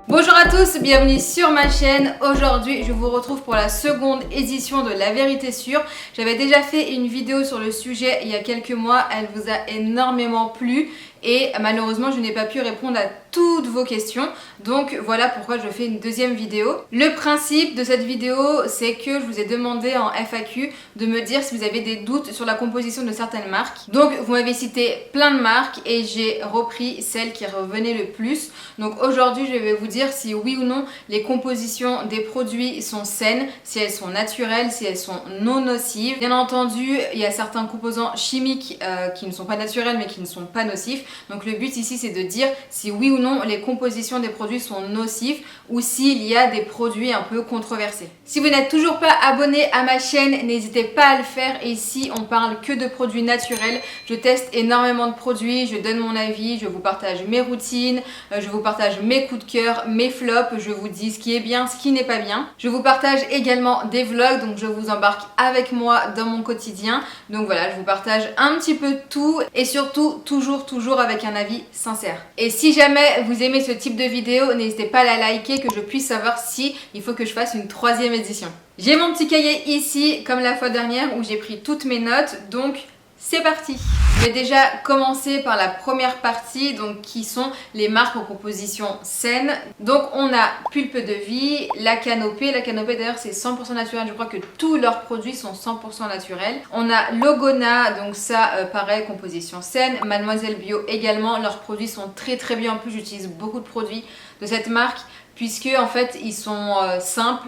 Bonjour à tous, bienvenue sur ma chaîne. Aujourd'hui, je vous retrouve pour la seconde édition de La Vérité Sûre. J'avais déjà fait une vidéo sur le sujet il y a quelques mois, elle vous a énormément plu. Et malheureusement, je n'ai pas pu répondre à toutes vos questions. Donc voilà pourquoi je fais une deuxième vidéo. Le principe de cette vidéo, c'est que je vous ai demandé en FAQ de me dire si vous avez des doutes sur la composition de certaines marques. Donc vous m'avez cité plein de marques et j'ai repris celles qui revenaient le plus. Donc aujourd'hui, je vais vous dire si oui ou non les compositions des produits sont saines, si elles sont naturelles, si elles sont non nocives. Bien entendu, il y a certains composants chimiques qui ne sont pas naturels mais qui ne sont pas nocifs. Donc le but ici c'est de dire si oui ou non les compositions des produits sont nocifs ou s'il y a des produits un peu controversés. Si vous n'êtes toujours pas abonné à ma chaîne, n'hésitez pas à le faire. Et ici on parle que de produits naturels. Je teste énormément de produits, je donne mon avis, je vous partage mes routines, je vous partage mes coups de cœur, mes flops, je vous dis ce qui est bien, ce qui n'est pas bien. Je vous partage également des vlogs, donc je vous embarque avec moi dans mon quotidien. Donc voilà, je vous partage un petit peu tout et surtout toujours avec un avis sincère. Et si jamais vous aimez ce type de vidéo, n'hésitez pas à la liker, que je puisse savoir si il faut que je fasse une troisième édition. J'ai mon petit cahier ici, comme la fois dernière, où j'ai pris toutes mes notes, donc c'est parti! Je vais déjà commencer par la première partie, donc qui sont les marques aux compositions saines. Donc on a Pulpe de Vie, La Canopée. La Canopée d'ailleurs c'est 100% naturel, je crois que tous leurs produits sont 100% naturels. On a Logona, donc ça pareil, composition saine. Mademoiselle Bio également, leurs produits sont très bien. En plus j'utilise beaucoup de produits de cette marque, puisque en fait ils sont simples,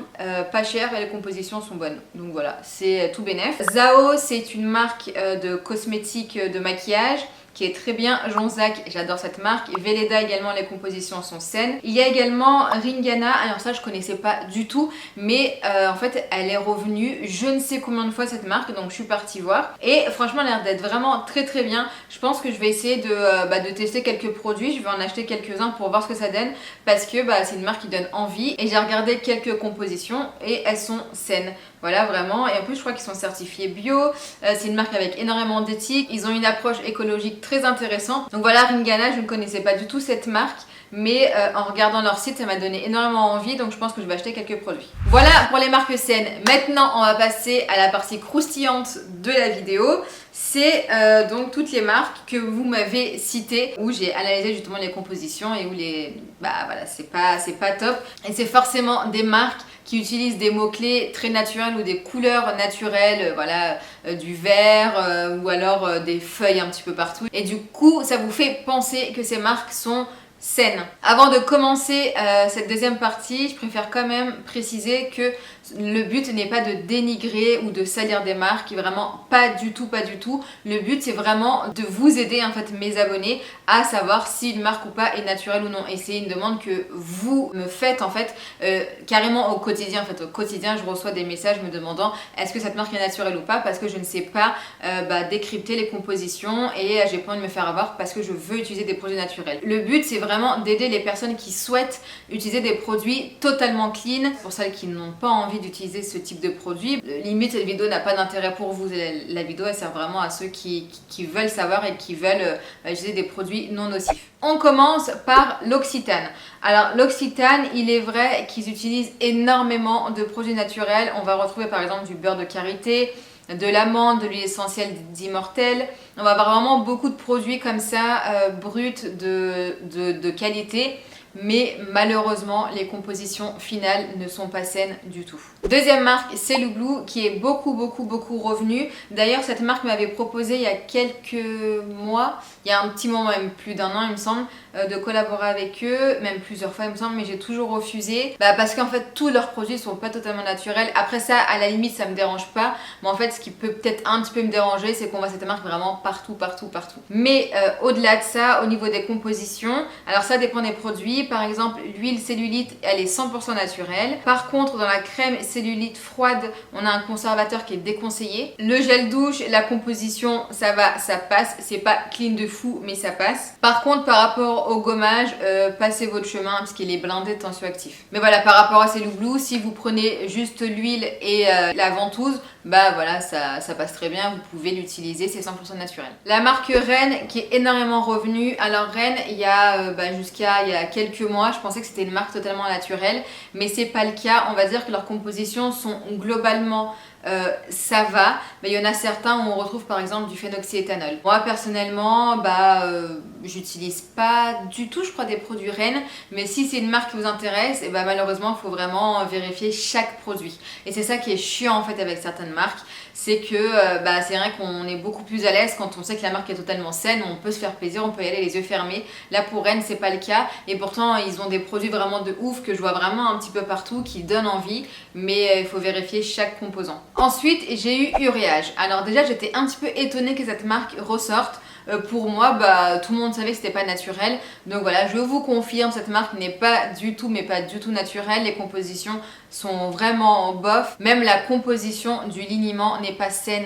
pas chers et les compositions sont bonnes. Donc voilà, c'est tout bénef. Zao, c'est une marque de cosmétiques de maquillage qui est très bien. Jonzac, j'adore cette marque. Velleda également, les compositions sont saines. Il y a également Ringana, alors ça je connaissais pas du tout, mais en fait elle est revenue je ne sais combien de fois cette marque, donc je suis partie voir et franchement elle a l'air d'être vraiment très bien. Je pense que je vais essayer de tester quelques produits, je vais en acheter quelques-uns pour voir ce que ça donne, parce que c'est une marque qui donne envie et j'ai regardé quelques compositions et elles sont saines. Voilà, vraiment. Et en plus, je crois qu'ils sont certifiés bio. C'est une marque avec énormément d'éthique. Ils ont une approche écologique très intéressante. Donc voilà, Ringana, je ne connaissais pas du tout cette marque. Mais en regardant leur site, ça m'a donné énormément envie. Donc je pense que je vais acheter quelques produits. Voilà pour les marques saines. Maintenant, on va passer à la partie croustillante de la vidéo. C'est donc toutes les marques que vous m'avez citées, où j'ai analysé justement les compositions et où voilà, c'est pas top. Et c'est forcément des marques qui utilisent des mots-clés très naturels ou des couleurs naturelles, voilà, du vert ou alors des feuilles un petit peu partout. Et du coup, ça vous fait penser que ces marques sont saines. Avant de commencer cette deuxième partie, je préfère quand même préciser que le but n'est pas de dénigrer ou de salir des marques, vraiment pas du tout. Le but c'est vraiment de vous aider en fait, mes abonnés, à savoir si une marque ou pas est naturelle ou non. Et c'est une demande que vous me faites en fait carrément au quotidien. En fait, au quotidien, je reçois des messages me demandant est-ce que cette marque est naturelle ou pas, parce que je ne sais pas décrypter les compositions et j'ai pas envie de me faire avoir parce que je veux utiliser des produits naturels. Le but c'est vraiment d'aider les personnes qui souhaitent utiliser des produits totalement clean. Pour celles qui n'ont pas envie d'utiliser ce type de produit, limite cette vidéo n'a pas d'intérêt pour vous. La vidéo elle sert vraiment à ceux qui veulent savoir et qui veulent utiliser des produits non nocifs. On commence par l'Occitane. Alors l'Occitane, il est vrai qu'ils utilisent énormément de produits naturels. On va retrouver par exemple du beurre de karité, de l'amande, de l'huile essentielle d'Immortel. On va avoir vraiment beaucoup de produits comme ça, bruts de qualité. Mais malheureusement les compositions finales ne sont pas saines du tout. Deuxième marque, c'est Loublou, qui est beaucoup revenu. D'ailleurs cette marque m'avait proposé il y a quelques mois, il y a un petit moment, même plus d'un an il me semble, de collaborer avec eux, même plusieurs fois il me semble, mais j'ai toujours refusé parce qu'en fait tous leurs produits sont pas totalement naturels. Après ça, à la limite ça me dérange pas, mais en fait ce qui peut peut-être un petit peu me déranger, c'est qu'on voit cette marque vraiment partout. Mais au-delà de ça, au niveau des compositions, alors ça dépend des produits. Par exemple, l'huile cellulite, elle est 100% naturelle. Par contre, dans la crème cellulite froide, on a un conservateur qui est déconseillé. Le gel douche, la composition, ça va, ça passe. C'est pas clean de fou, mais ça passe. Par contre, par rapport au gommage, passez votre chemin parce qu'il est blindé de tensioactif. Mais voilà, par rapport à Cellublue Blue, si vous prenez juste l'huile et la ventouse, bah voilà, ça passe très bien, vous pouvez l'utiliser, c'est 100% naturel. La marque Ren qui est énormément revenue. Alors Ren, il y a jusqu'à il y a quelques mois, je pensais que c'était une marque totalement naturelle, mais c'est pas le cas. On va dire que leurs compositions sont globalement ça va, mais il y en a certains où on retrouve par exemple du phénoxyéthanol. Moi personnellement, j'utilise pas du tout, je crois, des produits Ren, mais si c'est une marque qui vous intéresse, et malheureusement il faut vraiment vérifier chaque produit. Et c'est ça qui est chiant en fait avec certaines marques, c'est que c'est vrai qu'on est beaucoup plus à l'aise quand on sait que la marque est totalement saine, on peut se faire plaisir, on peut y aller les yeux fermés. Là pour Ren c'est pas le cas, et pourtant ils ont des produits vraiment de ouf que je vois vraiment un petit peu partout qui donnent envie, mais il faut vérifier chaque composant. Ensuite j'ai eu Uriage. Alors déjà j'étais un petit peu étonnée que cette marque ressorte. Pour moi, tout le monde savait que c'était pas naturel. Donc voilà, je vous confirme, cette marque n'est pas du tout, mais pas du tout naturelle. Les compositions sont vraiment bof. Même la composition du liniment n'est pas saine.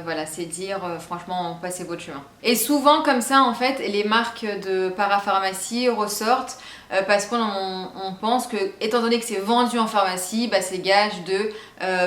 Voilà, c'est dire, franchement, passez votre chemin. Et souvent, comme ça, en fait, les marques de parapharmacie ressortent parce qu'on pense que, étant donné que c'est vendu en pharmacie, c'est gage de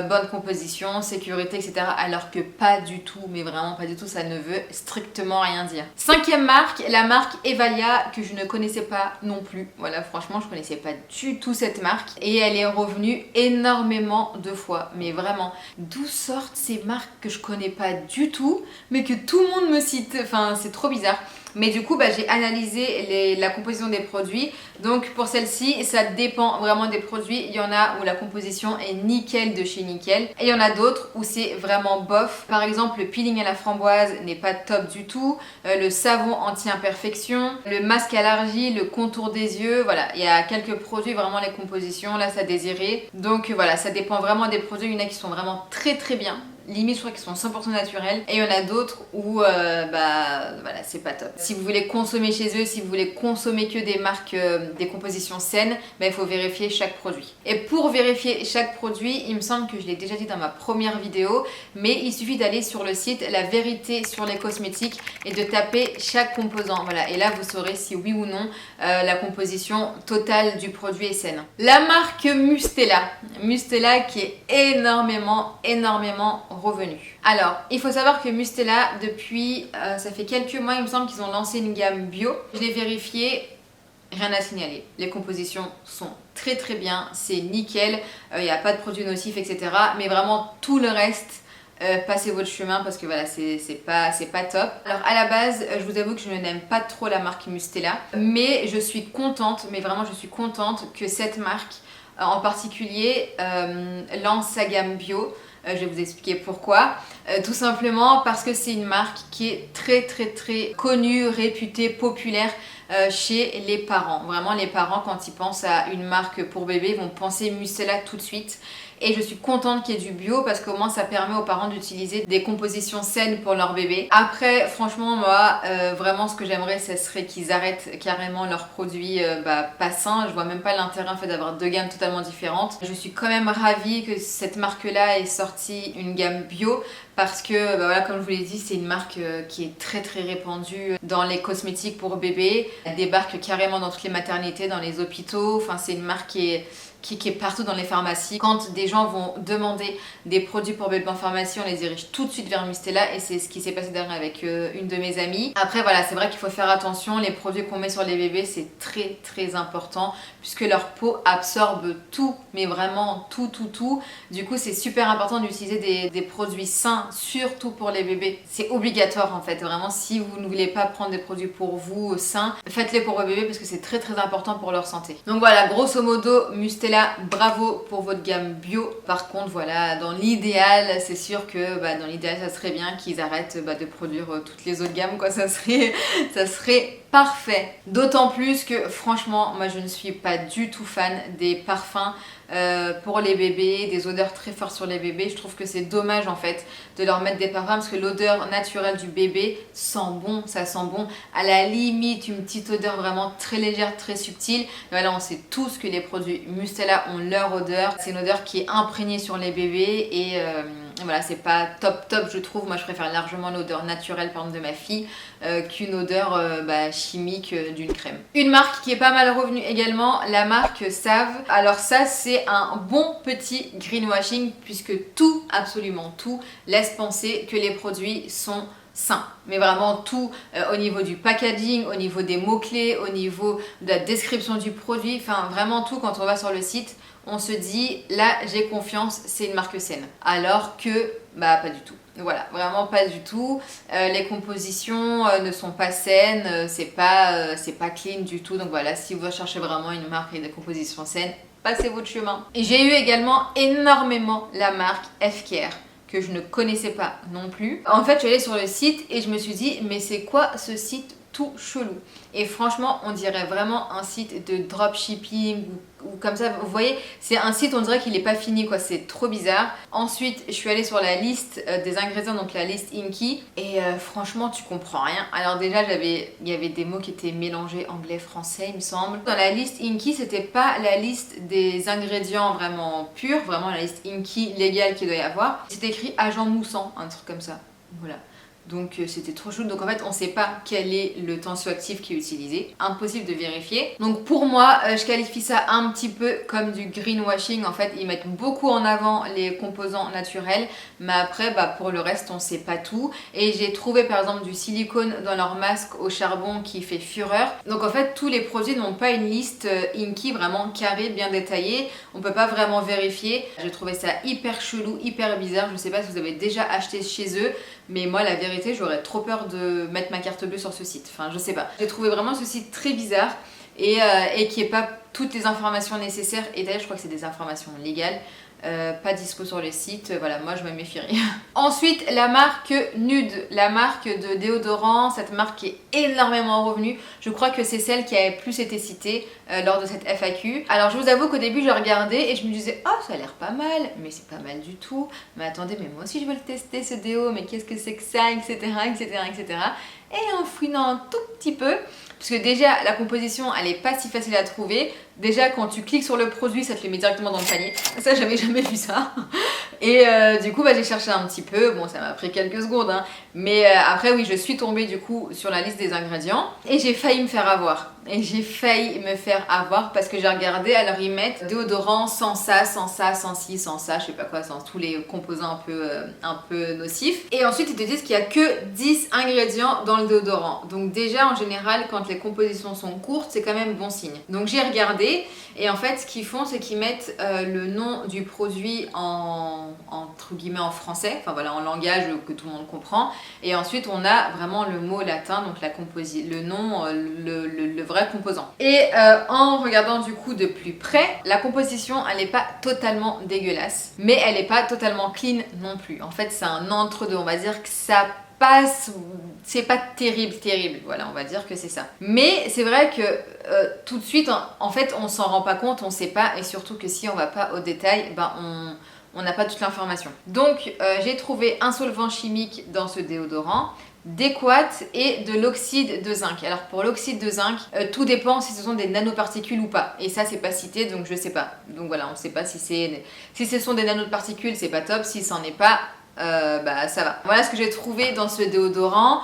bonne composition, sécurité, etc. Alors que pas du tout, mais vraiment pas du tout, ça ne veut strictement rien dire. Cinquième marque, la marque Evalia, que je ne connaissais pas non plus. Voilà, franchement, je connaissais pas du tout cette marque. Et elle est revenue énormément de fois, mais vraiment. D'où sortent ces marques que je connais pas du tout, mais que tout le monde me cite? Enfin, c'est trop bizarre. Mais du coup, j'ai analysé la composition des produits. Donc pour celle-ci, ça dépend vraiment des produits. Il y en a où la composition est nickel de chez nickel. Et il y en a d'autres où c'est vraiment bof. Par exemple, le peeling à la framboise n'est pas top du tout. Le savon anti-imperfection, le masque à l'argile, le contour des yeux. Voilà, il y a quelques produits, vraiment les compositions, là ça désirait. Donc voilà, ça dépend vraiment des produits. Il y en a qui sont vraiment très très bien. Limite je crois qu'ils sont 100% naturels, et il y en a d'autres où voilà, c'est pas top. Si vous voulez consommer chez eux, si vous voulez consommer que des marques, des compositions saines, il faut vérifier chaque produit. Et pour vérifier chaque produit, il me semble que je l'ai déjà dit dans ma première vidéo, mais il suffit d'aller sur le site La Vérité sur les cosmétiques et de taper chaque composant. Voilà, et là vous saurez si oui ou non la composition totale du produit est saine. La marque Mustela qui est énormément revenu. Alors, il faut savoir que Mustela, depuis, ça fait quelques mois, il me semble qu'ils ont lancé une gamme bio. Je l'ai vérifié, rien à signaler. Les compositions sont très très bien, c'est nickel, il n'y a pas de produits nocifs, etc. Mais vraiment, tout le reste, passez votre chemin parce que voilà, c'est pas top. Alors à la base, je vous avoue que je n'aime pas trop la marque Mustela, mais je suis contente, mais vraiment je suis contente que cette marque en particulier lance sa gamme bio. Je vais vous expliquer pourquoi. Tout simplement parce que c'est une marque qui est très connue, réputée, populaire chez les parents. Vraiment, les parents, quand ils pensent à une marque pour bébé, vont penser Mustela tout de suite. Et je suis contente qu'il y ait du bio parce qu'au moins ça permet aux parents d'utiliser des compositions saines pour leur bébé. Après, franchement, moi, vraiment ce que j'aimerais, ce serait qu'ils arrêtent carrément leurs produits pas sains. Je vois même pas l'intérêt en fait d'avoir deux gammes totalement différentes. Je suis quand même ravie que cette marque-là ait sorti une gamme bio parce que, voilà, comme je vous l'ai dit, c'est une marque qui est très répandue dans les cosmétiques pour bébés. Elle débarque carrément dans toutes les maternités, dans les hôpitaux. Enfin, c'est une marque qui est partout dans les pharmacies. Quand des gens vont demander des produits pour bébé en pharmacie, on les dirige tout de suite vers Mustela, et c'est ce qui s'est passé dernièrement avec une de mes amies. Après voilà, c'est vrai qu'il faut faire attention, les produits qu'on met sur les bébés c'est très important puisque leur peau absorbe tout, mais vraiment tout. Du coup c'est super important d'utiliser des produits sains, surtout pour les bébés. C'est obligatoire en fait, vraiment si vous ne voulez pas prendre des produits pour vous sains, faites-les pour vos bébés parce que c'est très important pour leur santé. Donc voilà, grosso modo, Mustela, bravo pour votre gamme bio. Par contre voilà, dans l'idéal, c'est sûr que dans l'idéal ça serait bien qu'ils arrêtent de produire toutes les autres gammes quoi, ça serait parfait. D'autant plus que franchement moi je ne suis pas du tout fan des parfums pour les bébés, des odeurs très fortes sur les bébés. Je trouve que c'est dommage en fait de leur mettre des parfums parce que l'odeur naturelle du bébé sent bon, ça sent bon. À la limite une petite odeur vraiment très légère, très subtile. Mais voilà, on sait tous que les produits Mustela ont leur odeur. C'est une odeur qui est imprégnée sur les bébés et Voilà, c'est pas top je trouve. Moi je préfère largement l'odeur naturelle par exemple de ma fille qu'une odeur chimique d'une crème. Une marque qui est pas mal revenue également, la marque Save. Alors ça c'est un bon petit greenwashing puisque tout, absolument tout, laisse penser que les produits sont sain, mais vraiment tout au niveau du packaging, au niveau des mots-clés, au niveau de la description du produit, enfin vraiment tout. Quand on va sur le site, on se dit là j'ai confiance, c'est une marque saine, alors que pas du tout. Voilà, vraiment pas du tout. Les compositions ne sont pas saines, c'est pas clean du tout. Donc voilà, si vous cherchez vraiment une marque et des compositions saines, passez votre chemin. Et j'ai eu également énormément la marque F-Care, que je ne connaissais pas non plus. En fait, je suis allée sur le site et je me suis dit, mais c'est quoi ce site tout chelou? Et franchement, on dirait vraiment un site de dropshipping ou comme ça. Vous voyez, c'est un site, on dirait qu'il n'est pas fini, quoi. C'est trop bizarre. Ensuite, je suis allée sur la liste des ingrédients, donc la liste Inky. Et franchement, tu comprends rien. Alors déjà, il y avait des mots qui étaient mélangés anglais-français, il me semble. Dans la liste Inky, c'était pas la liste des ingrédients vraiment purs, vraiment la liste Inky légale qu'il doit y avoir. C'était écrit agent moussant, un truc comme ça. Voilà. Donc c'était trop chou. Donc en fait on sait pas quel est le tensioactif qui est utilisé. Impossible de vérifier. Donc pour moi je qualifie ça un petit peu comme du greenwashing. En fait ils mettent beaucoup en avant les composants naturels, mais après pour le reste on sait pas tout. Et j'ai trouvé par exemple du silicone dans leur masque au charbon qui fait fureur. Donc en fait tous les produits n'ont pas une liste Inky vraiment carrée, bien détaillée. On peut pas vraiment vérifier. J'ai trouvé ça hyper chelou, hyper bizarre. Je sais pas si vous avez déjà acheté chez eux, mais moi la vérité j'aurais trop peur de mettre ma carte bleue sur ce site. Enfin je sais pas. J'ai trouvé vraiment ce site très bizarre et qui n'est pas toutes les informations nécessaires. Et d'ailleurs je crois que c'est des informations légales. Pas dispo sur le site, voilà, moi je me méfierais. Ensuite, la marque Nude, la marque de déodorant, cette marque qui est énormément revenue. Je crois que c'est celle qui avait plus été citée lors de cette FAQ. Alors je vous avoue qu'au début je regardais et je me disais oh ça a l'air pas mal, mais c'est pas mal du tout. Mais attendez, mais moi aussi je veux le tester ce déo, mais qu'est-ce que c'est que ça, etc. Et en fouinant un tout petit peu, parce que déjà la composition elle est pas si facile à trouver. Déjà quand tu cliques sur le produit ça te le met directement dans le panier. Ça j'avais jamais vu ça. Et du coup j'ai cherché un petit peu. Bon ça m'a pris quelques secondes hein. Mais après oui je suis tombée du coup sur la liste des ingrédients. Et j'ai failli me faire avoir. Parce que j'ai regardé, alors ils mettent déodorant sans ça, sans ça, sans ci, sans ça, je sais pas quoi, sans tous les composants un peu nocifs. Et ensuite ils te disent qu'il y a que 10 ingrédients dans le déodorant. Donc déjà en général quand les compositions sont courtes c'est quand même bon signe. Donc j'ai regardé et en fait ce qu'ils font c'est qu'ils mettent le nom du produit entre guillemets en français, enfin voilà en langage que tout le monde comprend. Et ensuite on a vraiment le mot latin, donc le nom, le vrai composant. Et en regardant du coup de plus près, la composition elle n'est pas totalement dégueulasse, mais elle n'est pas totalement clean non plus. En fait c'est un entre-deux, on va dire que ça passe, c'est pas terrible, voilà on va dire que c'est ça. Mais c'est vrai que tout de suite en fait on s'en rend pas compte, on sait pas, et surtout que si on va pas au détail, on n'a pas toute l'information. Donc j'ai trouvé un solvant chimique dans ce déodorant, d'Equat et de l'oxyde de zinc. Alors pour l'oxyde de zinc, tout dépend si ce sont des nanoparticules ou pas. Et ça c'est pas cité donc je sais pas. Donc voilà, on sait pas si ce sont des nanoparticules, c'est pas top. Si c'en est pas, ça va. Voilà ce que j'ai trouvé dans ce déodorant.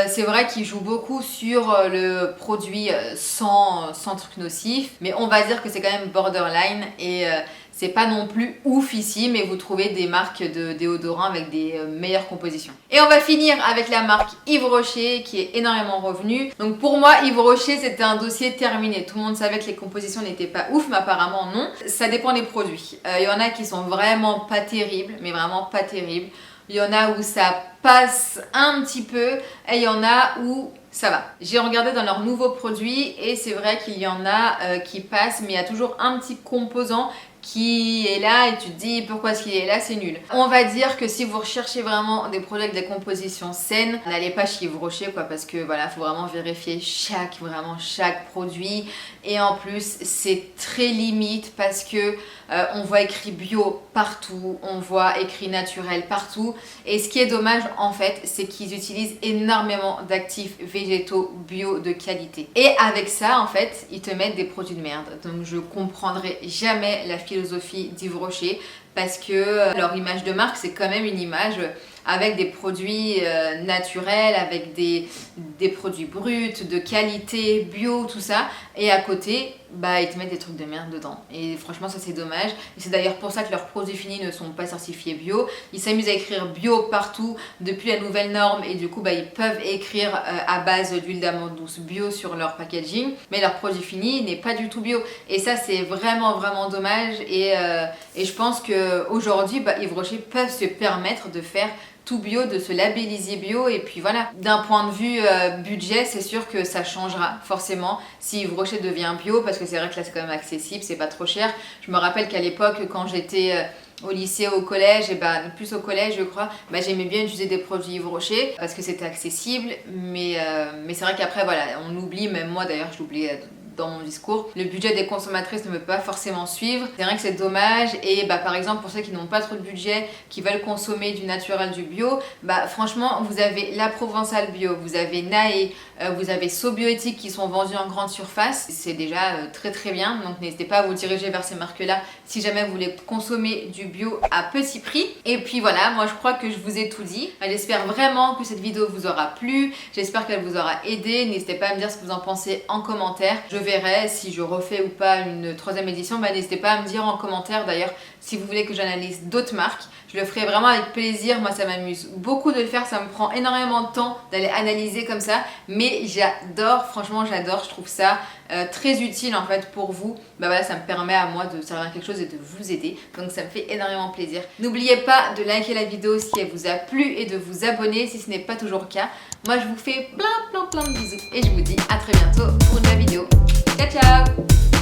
C'est vrai qu'il joue beaucoup sur le produit sans truc nocif, mais on va dire que c'est quand même borderline et c'est pas non plus ouf ici, mais vous trouvez des marques de déodorants avec des meilleures compositions. Et on va finir avec la marque Yves Rocher qui est énormément revenue. Donc pour moi Yves Rocher c'était un dossier terminé. Tout le monde savait que les compositions n'étaient pas ouf, mais apparemment non. Ça dépend des produits. Il y en a qui sont vraiment pas terribles, mais vraiment pas terribles. Il y en a où ça passe un petit peu et il y en a où ça va. J'ai regardé dans leurs nouveaux produits et c'est vrai qu'il y en a qui passent, mais il y a toujours un petit composant qui est là et tu te dis pourquoi est-ce qu'il est là, c'est nul. On va dire que si vous recherchez vraiment des produits avec des compositions saines, n'allez pas chez Yves Rocher quoi, parce que voilà, faut vraiment vérifier chaque produit. Et en plus c'est très limite parce que on voit écrit bio partout, on voit écrit naturel partout. Et ce qui est dommage en fait, c'est qu'ils utilisent énormément d'actifs végétaux bio de qualité. Et avec ça en fait, ils te mettent des produits de merde. Donc je comprendrai jamais la philosophie d'Yves Rocher parce que leur image de marque, c'est quand même une image avec des produits naturels, avec des produits bruts, de qualité, bio, tout ça. Et à côté, bah, ils te mettent des trucs de merde dedans. Et franchement, ça c'est dommage. Et c'est d'ailleurs pour ça que leurs produits finis ne sont pas certifiés bio. Ils s'amusent à écrire bio partout depuis la nouvelle norme. Et du coup, bah, ils peuvent écrire à base d'huile d'amande douce bio sur leur packaging. Mais leur produit fini n'est pas du tout bio. Et ça, c'est vraiment, vraiment dommage. Et je pense qu'aujourd'hui, bah, Yves Rocher peuvent se permettre de faire tout bio, de se labelliser bio. Et puis voilà, d'un point de vue budget, c'est sûr que ça changera forcément si Yves Rocher devient bio, parce que c'est vrai que là c'est quand même accessible, c'est pas trop cher. Je me rappelle qu'à l'époque, quand j'étais au lycée, au collège, et bah plus au collège je crois, bah, j'aimais bien utiliser des produits Yves Rocher parce que c'était accessible, mais c'est vrai qu'après voilà, on oublie, même moi d'ailleurs je l'oubliais dans mon discours. Le budget des consommatrices ne peut pas forcément suivre. C'est vrai que c'est dommage. Et bah, par exemple, pour ceux qui n'ont pas trop de budget, qui veulent consommer du naturel, du bio, bah, franchement, vous avez la Provençale bio, vous avez Naé, vous avez Sobioéthique qui sont vendus en grande surface. C'est déjà très très bien. Donc n'hésitez pas à vous diriger vers ces marques-là si jamais vous voulez consommer du bio à petit prix. Et puis voilà, moi je crois que je vous ai tout dit. J'espère vraiment que cette vidéo vous aura plu. J'espère qu'elle vous aura aidé. N'hésitez pas à me dire ce que vous en pensez en commentaire. Je verrai si je refais ou pas une 3e édition. Bah, n'hésitez pas à me dire en commentaire d'ailleurs si vous voulez que j'analyse d'autres marques. Je le ferai vraiment avec plaisir. Moi ça m'amuse beaucoup de le faire. Ça me prend énormément de temps d'aller analyser comme ça. Mais j'adore, franchement j'adore. Je trouve ça très utile en fait pour vous. Bah voilà, ça me permet à moi de servir à quelque chose et de vous aider. Donc ça me fait énormément plaisir. N'oubliez pas de liker la vidéo si elle vous a plu et de vous abonner si ce n'est pas toujours le cas. Moi je vous fais plein de bisous et je vous dis à très bientôt pour une nouvelle vidéo. Ciao ciao!